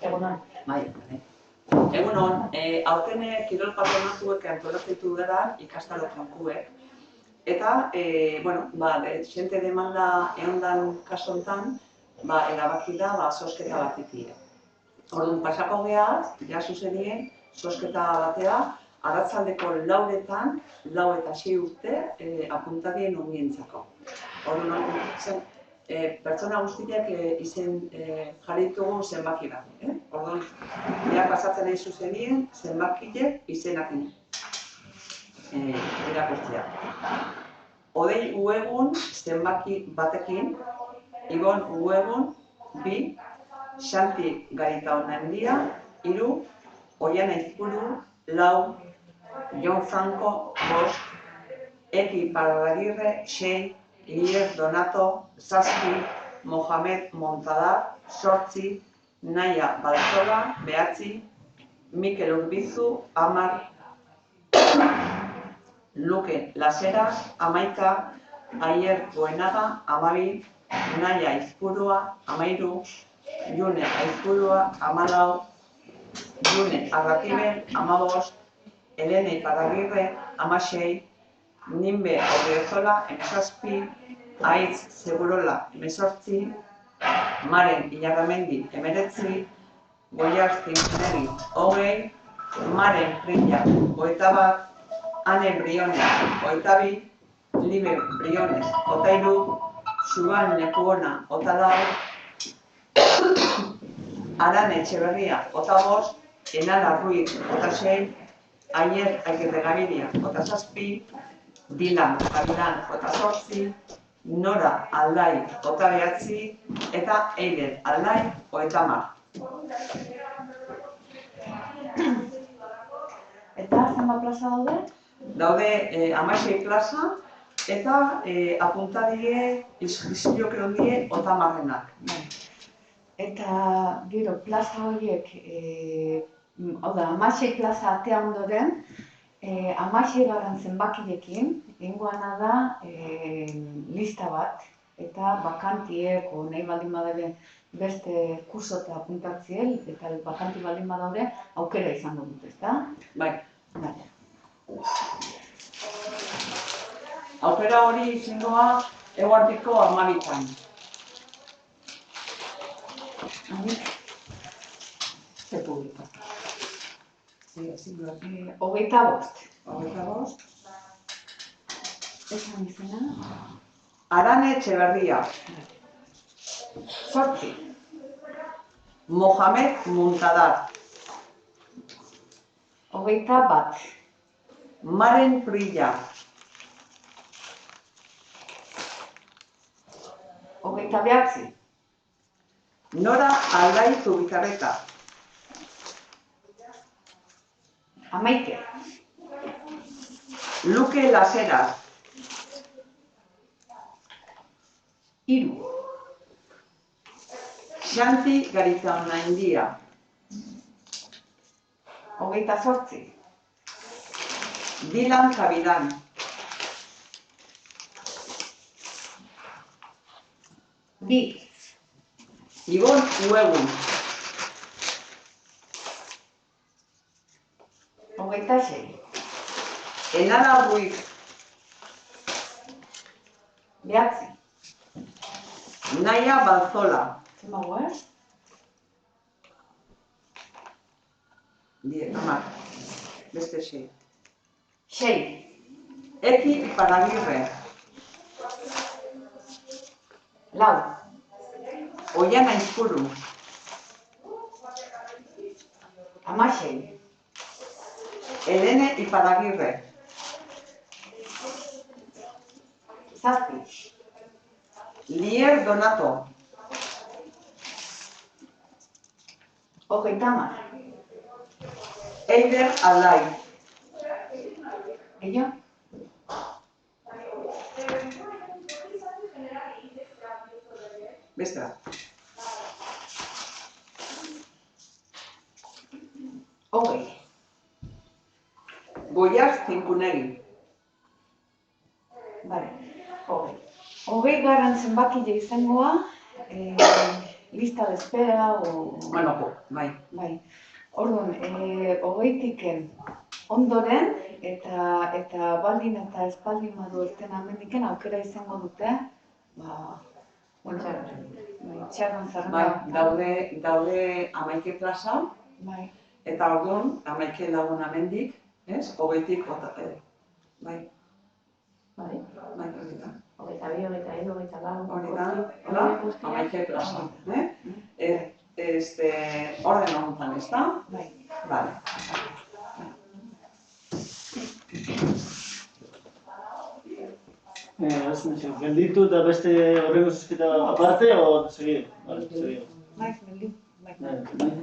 Egunon. Bai, egunon, aurten kirol patronatuek antolatu gara ikastaro kankuek. Eta, xente demanda egondan kasontan, erabaki da, sosketa bat ikie. Orduan, pasako geha, ja zuzenien, sosketa batea, arratsaldeko 4:00, 4:06 urte, apuntatien ungientzako. Orduan, pertsona guztiak izen jarritugu zenbaki bat. Orduan, ja pasatzen nahi zuzenien, zenbakiek izenakin erakustea. Odei uegun zenbaki batekin, Ibon uegun 2, Xanti Garitaonandia 3, Oiana Izpuru 4, Jon Franco 5, Eki Parragirre 6, Lier Donato 7, Mohamed Montadar 8, Naia Balzola 9, Mikel Urbizu 10, Luke Laseras 11, Aier Goenaga 12, Naia Izpurua 13, June Aizpurua 14, June Arratibel 15, Elene Iparragirre 16, Nimbe Aurrezola 17, Aitz Segurola 18, Maren Ilarramendi 19, Goiar Zintunegi 20, Maren Prilla 21, Ane Briones 22, Libe Briones 23, Suban Lekuona 24, Aran Etxeberria 25, Enala Ruiz 26, Aier Aguirregabiria 27, Dilan Gabilan 28, Nora Aldai 29 eta Eider Aldai 30. Eta zenbat plaza daude? Daude 16 plaza eta apuntadie inskripzio kerondie 30. Eta gero plaza horiek, 16 plaza atea ondoren, 16 garan zenbakirekin, ingoana da lista bat, eta bakantiek, nahi baldin badaude beste kursota apuntatziel, eta bakanti baldin badaude aukera izango dut, ezta? Bai. Bale. Aukera hori izangoa eguardiko 12. Ze publika. 25. 25. Esan izena? Arane Etxeberria. 8. Mohamed Montadar. 21. Maren Prilla. 29. Nora Aldai Zubizarreta. 11. Luke Laseras. 3. Xanti Garitaonandia. 28. Dilan Gabilan. 2. Ibon Uegun. 26. Enala Ruiz. 9. Naia Balzola. Zenbago, ez? 10. Beste 6. 6. Eki Parragirre. 4. Oiana Izpuru. 16. Elene Iparragirre. 7. Lier Donato. 30. Eider Aldai. Ello? Beste bat. 20. Goiar Zintunegi. Vale, 20. 20. zenbakile izangoa, lista de espera, Bueno, bai. bai. Orduan, 20-tik ondoren, eta baldin eta espaldin badu ezten amendiken aukera izango dute, itxaron Bai, zerrenda. daude 11 plaza, Bai. eta orduan 11 lagun amendik, ez? 20-tik, bai. Bai. Bai, hori da. 22, 23, 24, Hori da, 11 plaza, orden honetan, ez da? Bai. Vale. Gelditu eta beste horrengo zuzketa aparte, o seguir? Vale, seguir. Bai, gelditu. Bai. Bai.